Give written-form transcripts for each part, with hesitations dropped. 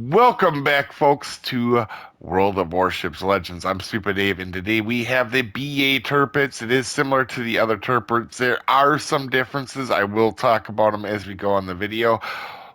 Welcome back, folks, to World of Warships Legends. I'm Soopa-Dave, and today we have the BA Tirpitz. It is similar to the other Tirpitz. There are some differences. I will talk about them as we go on the video.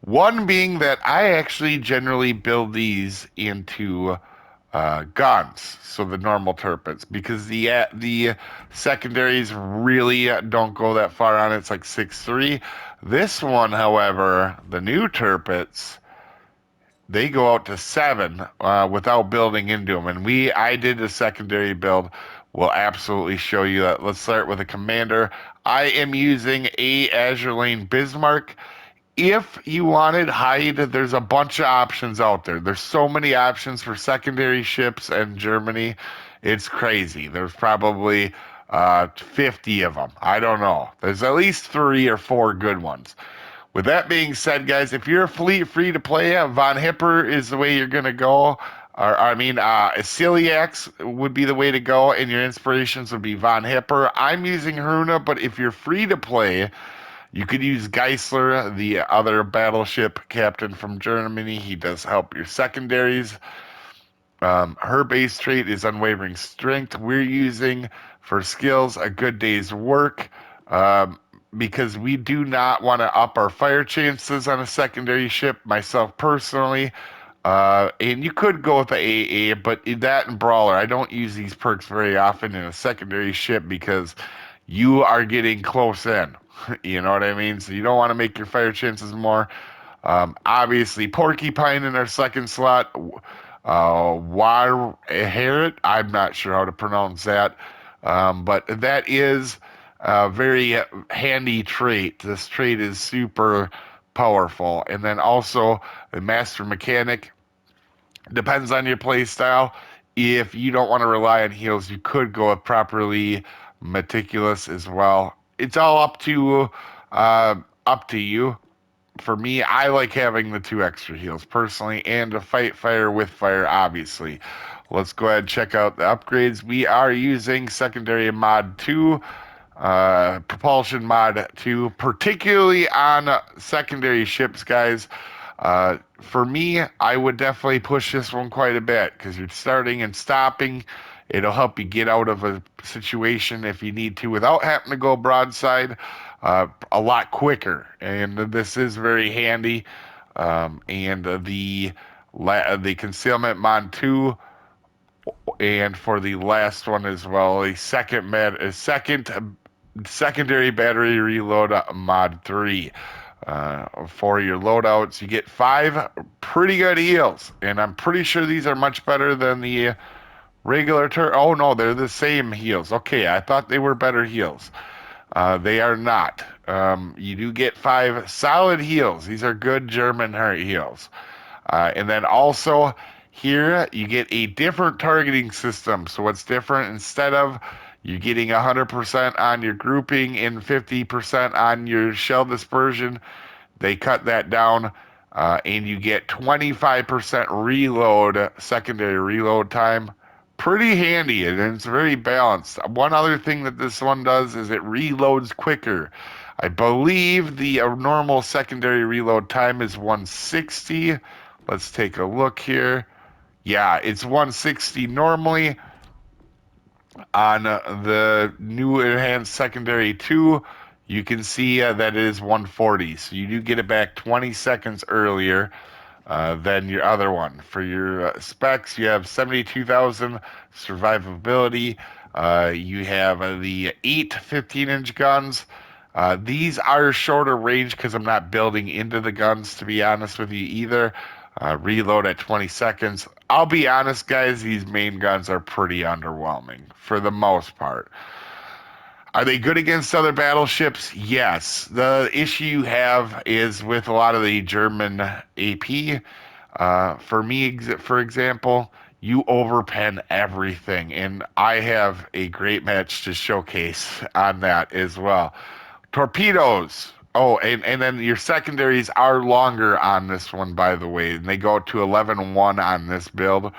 One being that I actually generally build these into guns, so the normal Tirpitz, because the secondaries really don't go that far on it. It's like 6.3. This one, however, the new Tirpitz, they go out to 7 without building into them. And I did a secondary build. We'll absolutely show you that. Let's start with a commander. I am using a Azure Lane Bismarck. If you wanted Hyde, there's a bunch of options out there. There's so many options for secondary ships in Germany. It's crazy. There's probably 50 of them. I don't know. There's at least 3 or 4 good ones. With that being said, guys, if you're free to play, Von Hipper is the way you're going to go. Celiacs would be the way to go, and your inspirations would be Von Hipper. I'm using Hruna, but if you're free to play, you could use Geisler, the other battleship captain from Germany. He does help your secondaries. Her base trait is unwavering strength. We're using for skills a good day's work. Because we do not want to up our fire chances on a secondary ship, myself personally. And you could go with the AA, but that and Brawler, I don't use these perks very often in a secondary ship because you are getting close in. You know what I mean? So you don't want to make your fire chances more. Obviously, Porcupine in our second slot. Harriet, I'm not sure how to pronounce that. But that is a very handy trait. This trait is super powerful. And then also the Master Mechanic depends on your play style. If you don't want to rely on heals, you could go with properly meticulous as well. It's all up to you. For me, I like having the 2 extra heals personally, and to fight fire with fire, obviously. Let's go ahead and check out the upgrades. We are using secondary mod 2, propulsion mod 2, particularly on secondary ships, guys. For me, I would definitely push this one quite a bit because you're starting and stopping. It'll help you get out of a situation if you need to without having to go broadside a lot quicker. And this is very handy. And the concealment mod 2, and for the last one as well, a secondary battery reload mod 3. For your loadouts, you get 5 pretty good heals, and I'm pretty sure these are much better than the regular Oh no, they're the same heals. Okay, I thought they were better heals. They are not. You do get 5 solid heals. These are good German heart heals. And then also here you get a different targeting system. So what's different? Instead of you getting 100% on your grouping and 50% on your shell dispersion, they cut that down, and you get 25% reload, secondary reload time. Pretty handy, and it's very balanced. One other thing that this one does is it reloads quicker. I believe the normal secondary reload time is 160. Let's take a look here. Yeah, it's 160 normally. On the new enhanced secondary 2, you can see that it is 140. So you do get it back 20 seconds earlier than your other one. For your specs, you have 72,000 survivability. You have the 8 15-inch guns. These are shorter range because I'm not building into the guns, to be honest with you, either. Reload at 20 seconds. I'll be honest, guys, these main guns are pretty underwhelming for the most part. Are they good against other battleships? Yes. The issue you have is with a lot of the German AP. For me, for example, you overpen everything, and I have a great match to showcase on that as well. Torpedoes. Oh, and then your secondaries are longer on this one, by the way, and they go to 11-1 on this build.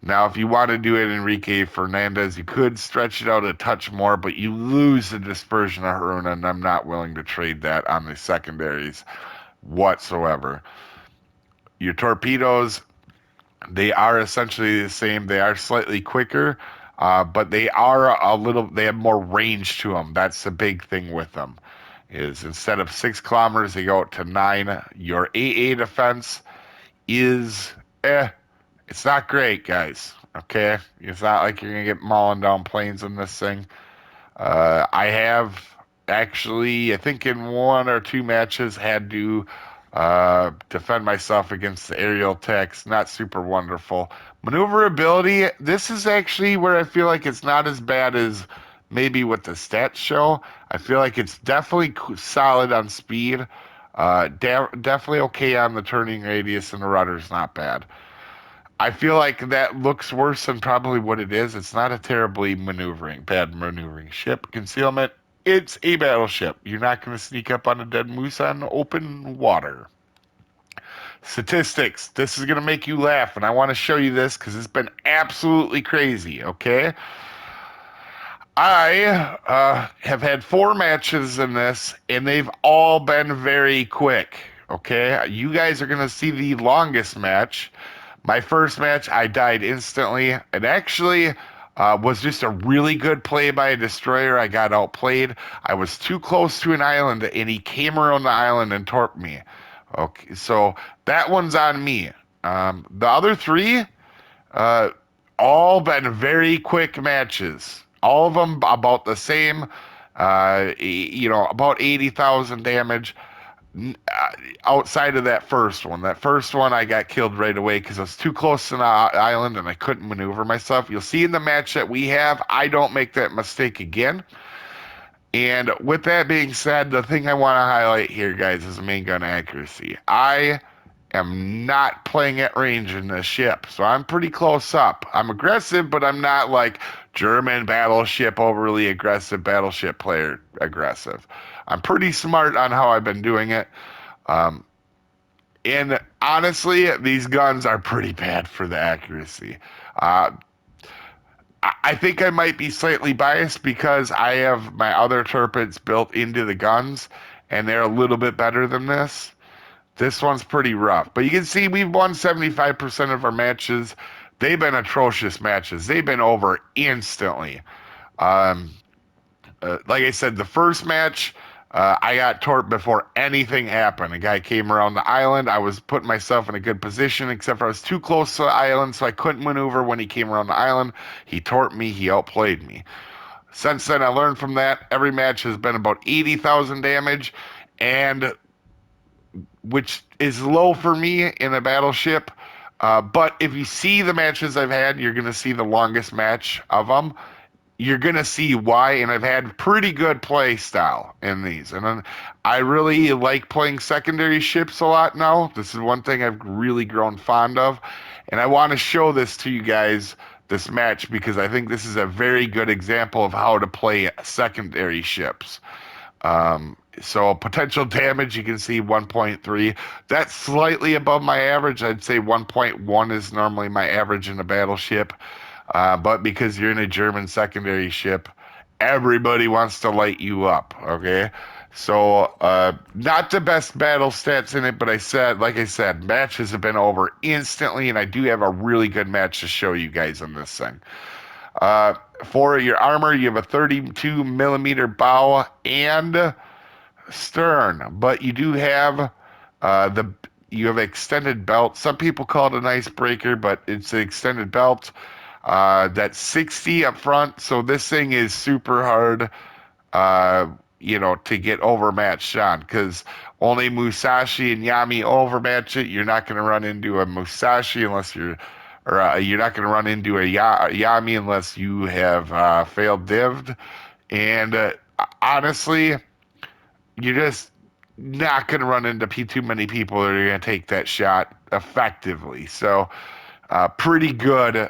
Now, if you want to do it Enrique Fernandez, you could stretch it out a touch more, but you lose the dispersion of Haruna, and I'm not willing to trade that on the secondaries whatsoever. Your torpedoes, they are essentially the same. They are slightly quicker, but they have more range to them. That's the big thing with them, is instead of 6 kilometers, they go out to 9. Your AA defense is, it's not great, guys. Okay? It's not like you're gonna get mauling down planes in this thing. I have actually, I think in 1 or 2 matches, had to defend myself against the aerial attacks. Not super wonderful. Maneuverability, this is actually where I feel like it's not as bad as maybe what the stats show. I feel like it's definitely solid on speed. Definitely okay on the turning radius, and the rudder's not bad. I feel like that looks worse than probably what it is. It's not a terribly bad maneuvering ship. Concealment, it's a battleship. You're not going to sneak up on a dead moose on open water. Statistics, this is going to make you laugh, and I want to show you this because it's been absolutely crazy, okay? I have had 4 matches in this, and they've all been very quick, okay? You guys are going to see the longest match. My first match, I died instantly. It actually was just a really good play by a destroyer. I got outplayed. I was too close to an island, and he came around the island and torped me. Okay, so that one's on me. The other 3, uh, all been very quick matches. All of them about the same. About 80,000 damage. Outside of that first one. That first one, I got killed right away because I was too close to the island and I couldn't maneuver myself. You'll see in the match that we have, I don't make that mistake again. And with that being said, the thing I want to highlight here, guys, is main gun accuracy. I am not playing at range in this ship, so I'm pretty close up. I'm aggressive, but I'm not like German battleship, overly aggressive battleship player aggressive. I'm pretty smart on how I've been doing it. And honestly, these guns are pretty bad for the accuracy. I think I might be slightly biased because I have my other Tirpitz built into the guns, and they're a little bit better than this. This one's pretty rough. But you can see we've won 75% of our matches. They've been atrocious matches. They've been over instantly. Like I said, the first match, I got torped before anything happened. A guy came around the island. I was putting myself in a good position, except for I was too close to the island, so I couldn't maneuver when he came around the island. He torped me. He outplayed me. Since then, I learned from that. Every match has been about 80,000 damage, and which is low for me in a battleship. But if you see the matches I've had, you're going to see the longest match of them. You're going to see why, and I've had pretty good play style in these. And then I really like playing secondary ships a lot now. This is one thing I've really grown fond of. And I want to show this to you guys, this match, because I think this is a very good example of how to play secondary ships. So potential damage, you can see 1.3. That's slightly above my average. I'd say 1.1 is normally my average in a battleship. But because you're in a German secondary ship, everybody wants to light you up, okay? So, not the best battle stats in it, but like I said, matches have been over instantly, and I do have a really good match to show you guys on this thing. For your armor, you have a 32 millimeter bow and stern, but you do have you have extended belt. Some people call it an icebreaker, but it's an extended belt. That's 60 up front, so this thing is super hard, to get overmatched on, because only Musashi and Yami overmatch it. You're not going to run into a Musashi unless you're not going to run into a Yami unless you have failed dived. And honestly, you're just not going to run into too many people that are going to take that shot effectively. So, pretty good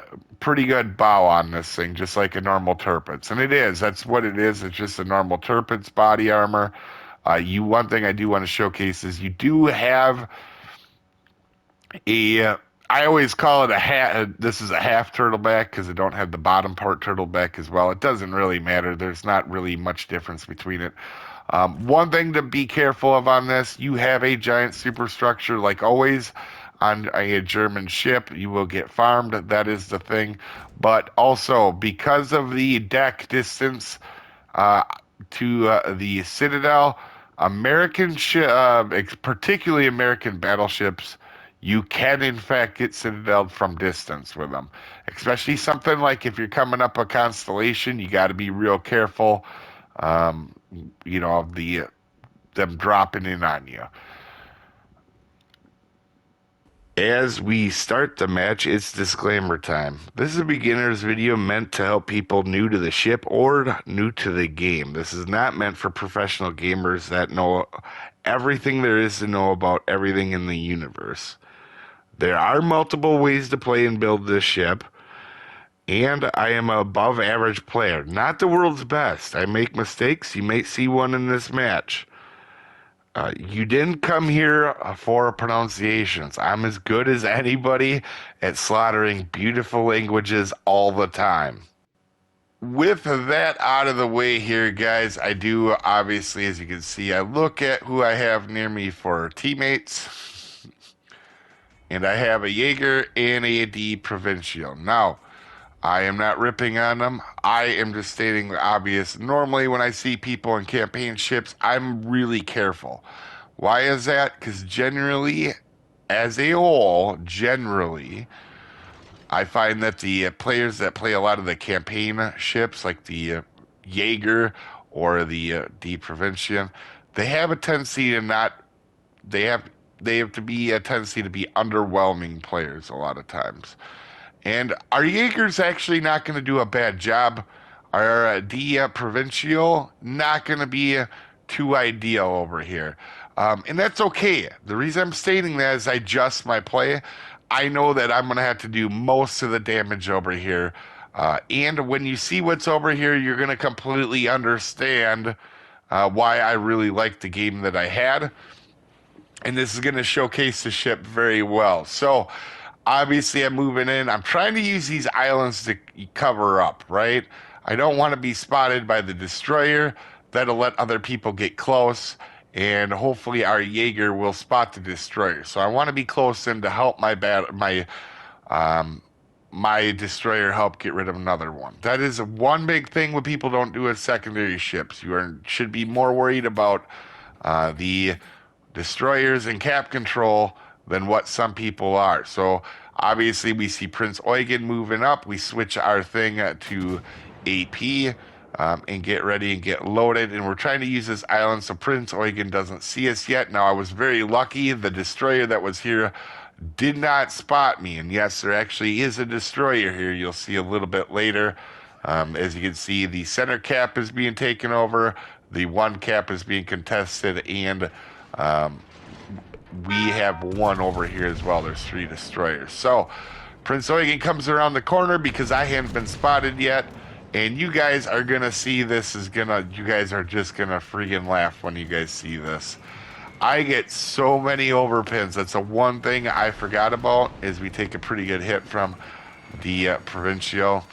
bow on this thing, just like a normal Tirpitz. And that's what it is. It's just a normal Tirpitz body armor. One thing I do want to showcase is you do have I always call it a half. This is a half turtleback because I don't have the bottom part turtleback as well. It doesn't really matter. There's not really much difference between it. One thing to be careful of on this, you have a giant superstructure like always. on a German ship, you will get farmed. That is the thing. But also, because of the deck distance uh, to the Citadel, particularly American battleships, you can in fact get Citadel from distance with them. Especially something like if you're coming up a constellation, you got to be real careful. Um, of them dropping in on you. As we start the match, it's disclaimer time. This is a beginner's video meant to help people new to the ship or new to the game. This is not meant for professional gamers that know everything there is to know about everything in the universe. There are multiple ways to play and build this ship, and I am an above average player, not the world's best. I make mistakes. You may see one in this match. You didn't come here for pronunciations. I'm as good as anybody at slaughtering beautiful languages all the time. With that out of the way here, guys, I do obviously, as you can see, I look at who I have near me for teammates, and I have a Jaeger and a D Provincial. Now, I am not ripping on them. I am just stating the obvious. Normally, when I see people in campaign ships, I'm really careful. Why is that? Because generally, as a whole, I find that the players that play a lot of the campaign ships, like the Jaeger or the D Provincial, they have a tendency to not. They have to be a tendency to be underwhelming players a lot of times. And our Jaeger's actually not going to do a bad job. Our D Provincial, not going to be too ideal over here. And that's okay. The reason I'm stating that is I adjust my play. I know that I'm going to have to do most of the damage over here. And when you see what's over here, you're going to completely understand why I really liked the game that I had. And this is going to showcase the ship very well. So, obviously, I'm moving in. I'm trying to use these islands to cover up, right? I don't want to be spotted by the destroyer. That'll let other people get close, and hopefully our Jaeger will spot the destroyer. So I want to be close in to help my destroyer help get rid of another one. That is one big thing what people don't do with secondary ships. Should be more worried about the destroyers and cap control than what some people are. So obviously we see Prince Eugen moving up. We switch our thing to AP and get ready and get loaded. And we're trying to use this island so Prince Eugen doesn't see us yet. Now I was very lucky. The destroyer that was here did not spot me. And yes, there actually is a destroyer here. You'll see a little bit later. As you can see, the center cap is being taken over. The one cap is being contested, and we have one over here as well. There's 3 destroyers. So Prince Eugen comes around the corner because I haven't been spotted yet. And you guys are going to see this you guys are just going to freaking laugh when you guys see this. I get so many overpins. That's the one thing I forgot about is we take a pretty good hit from the Provincial.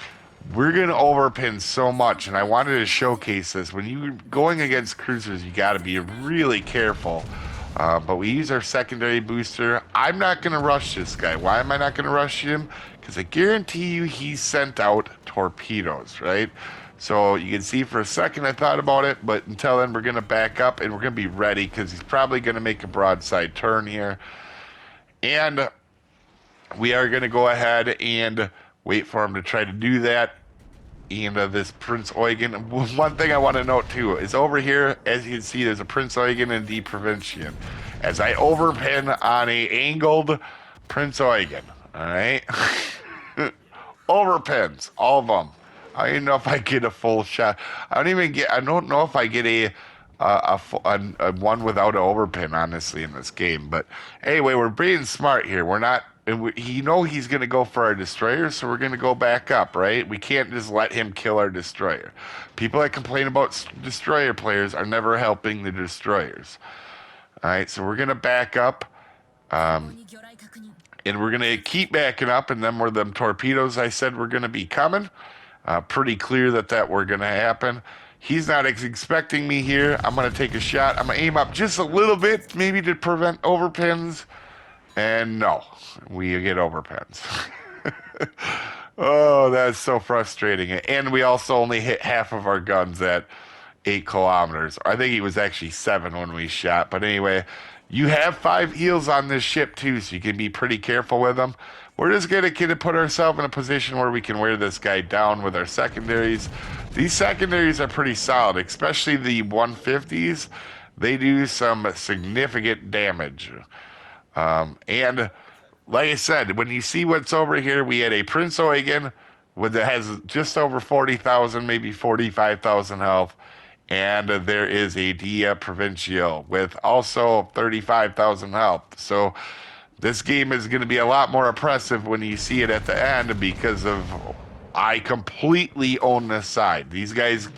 We're going to overpin so much, and I wanted to showcase this. When you're going against cruisers, you got to be really careful. But we use our secondary booster. I'm not going to rush this guy. Why am I not going to rush him? Because I guarantee you he sent out torpedoes, right? So you can see for a second I thought about it, but until then we're going to back up and we're going to be ready because he's probably going to make a broadside turn here. And we are going to go ahead and wait for him to try to do that. And this Prince Eugen, one thing I want to note too is over here, as you can see, there's a Prince Eugen and D Provincial. As I overpin on a angled Prince Eugen, all right? Overpins, all of them. I don't even know if I get a full shot. I don't know if I get a one without an overpin, honestly, in this game. But anyway, we're being smart here. We're not, and he's going to go for our destroyer, so we're going to go back up, right? We can't just let him kill our destroyer. People that complain about destroyer players are never helping the destroyers. All right, so we're going to back up. And we're going to keep backing up, and then where them torpedoes I said were going to be coming. Pretty clear that were going to happen. He's not expecting me here. I'm going to take a shot. I'm going to aim up just a little bit, maybe to prevent overpins. And no, we get overpens. Oh, that's so frustrating. And we also only hit half of our guns at 8 kilometers. I think it was actually 7 when we shot. But anyway, you have 5 eels on this ship too, so you can be pretty careful with them. We're just gonna kind of put ourselves in a position where we can wear this guy down with our secondaries. These secondaries are pretty solid, especially the 150s. They do some significant damage. And like I said, when you see what's over here, we had a Prince Eugen that has just over 40,000, maybe 45,000 health. And there is a Dia Provincial with also 35,000 health. So this game is going to be a lot more oppressive when you see it at the end because of I completely own this side. These guys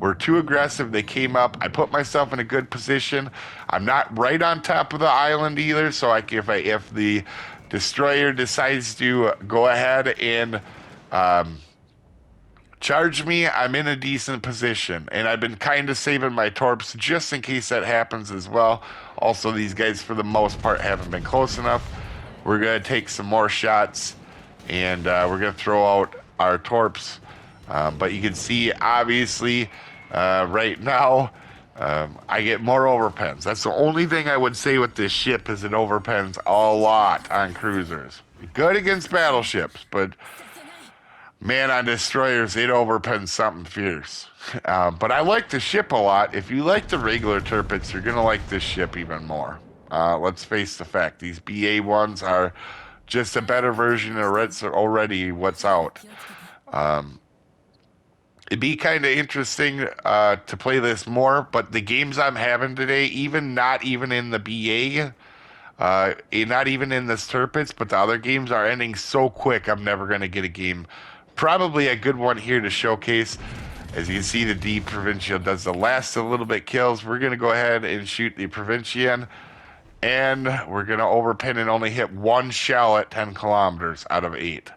were too aggressive. They came up. I put myself in a good position. I'm not right on top of the island either. So if the destroyer decides to go ahead and charge me, I'm in a decent position. And I've been kind of saving my torps just in case that happens as well. Also, these guys, for the most part, haven't been close enough. We're going to take some more shots, and we're going to throw out our torps. But you can see, obviously, right now, I get more overpens. That's the only thing I would say with this ship is it overpens a lot on cruisers. Good against battleships, but man, on destroyers, it overpens something fierce. But I like the ship a lot. If you like the regular Tirpitz, you're going to like this ship even more. Let's face the fact. These BA ones are just a better version of already what's out. It'd be kind of interesting to play this more, but the games I'm having today, not even in the BA, not even in this Tirpitz, but the other games are ending so quick, I'm never going to get a game. Probably a good one here to showcase. As you can see, the D Provincial does the last a little bit kills. We're going to go ahead and shoot the Provincian, and we're going to overpin and only hit 1 shell at 10 kilometers out of 8.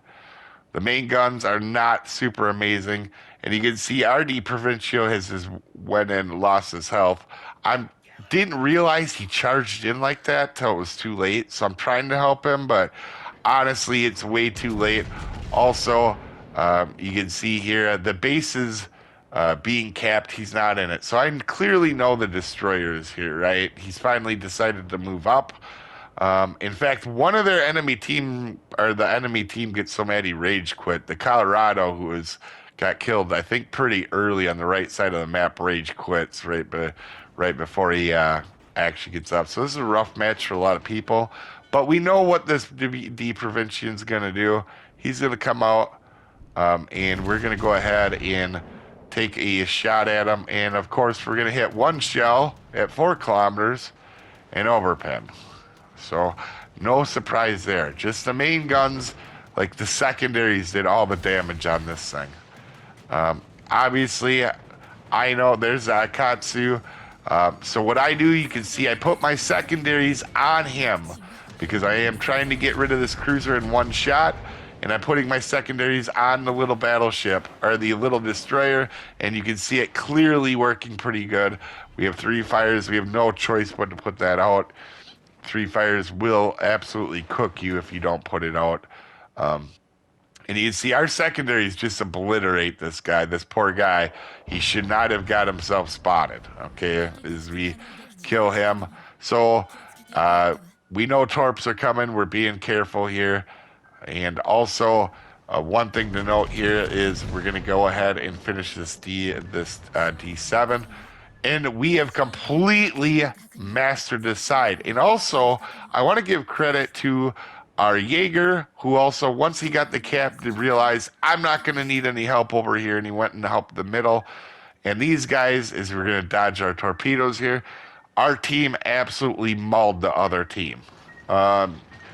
The main guns are not super amazing, and you can see RD Provincial went in, lost his health. I didn't realize he charged in like that till it was too late, so I'm trying to help him, but honestly, it's way too late. Also, you can see here the base is being capped. He's not in it, so I clearly know the destroyer is here, right? He's finally decided to move up. In fact, one of their enemy team, or the enemy team, gets so mad he rage quit. The Colorado, got killed, I think, pretty early on the right side of the map, rage quits right before he actually gets up. So this is a rough match for a lot of people. But we know what this D Provincian's going to do. He's going to come out, and we're going to go ahead and take a shot at him. And, of course, we're going to hit 1 shell at 4 kilometers and overpen. So no surprise there. Just the main guns, like the secondaries, did all the damage on this thing. Obviously, I know there's Akatsu. So what I do, you can see I put my secondaries on him because I am trying to get rid of this cruiser in 1 shot. And I'm putting my secondaries on the little battleship, or the little destroyer, and you can see it clearly working pretty good. We have 3 fires. We have no choice but to put that out. 3 fires will absolutely cook you if you don't put it out. And you can see our secondaries just obliterate this guy, this poor guy. He should not have got himself spotted, okay, as we kill him. So we know torps are coming. We're being careful here. And also, one thing to note here is we're going to go ahead and finish this D7. And we have completely mastered this side. And also, I want to give credit to our Jaeger, who also, once he got the cap, did realize, I'm not going to need any help over here. And he went and helped the middle. And these guys, as we're going to dodge our torpedoes here, our team absolutely mauled the other team.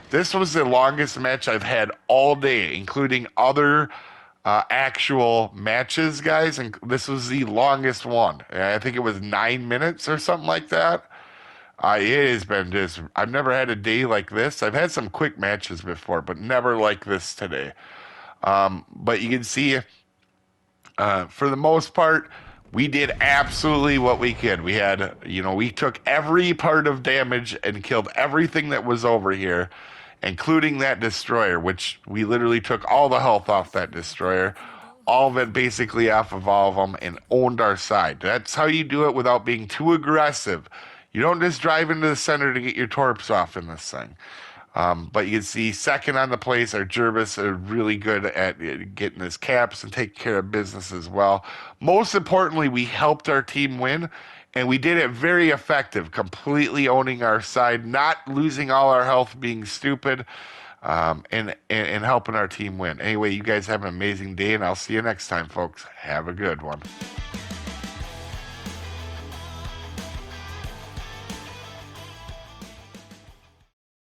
This was the longest match I've had all day, including other actual matches, guys. And this was the longest one. I think it was 9 minutes or something like that. It has been just, I've never had a day like this. I've had some quick matches before, but never like this today. But you can see, for the most part, We did absolutely what we could. We had, we took every part of damage and killed everything that was over here, including that destroyer, which we literally took all the health off that destroyer, all of it basically off of all of them, and owned our side. That's how you do it without being too aggressive. You don't just drive into the center to get your torps off in this thing. But you can see second on the place, our Jervis are really good at getting his caps and taking care of business as well. Most importantly, we helped our team win, and we did it very effective, completely owning our side, not losing all our health, being stupid, and helping our team win. Anyway, you guys have an amazing day, and I'll see you next time, folks. Have a good one.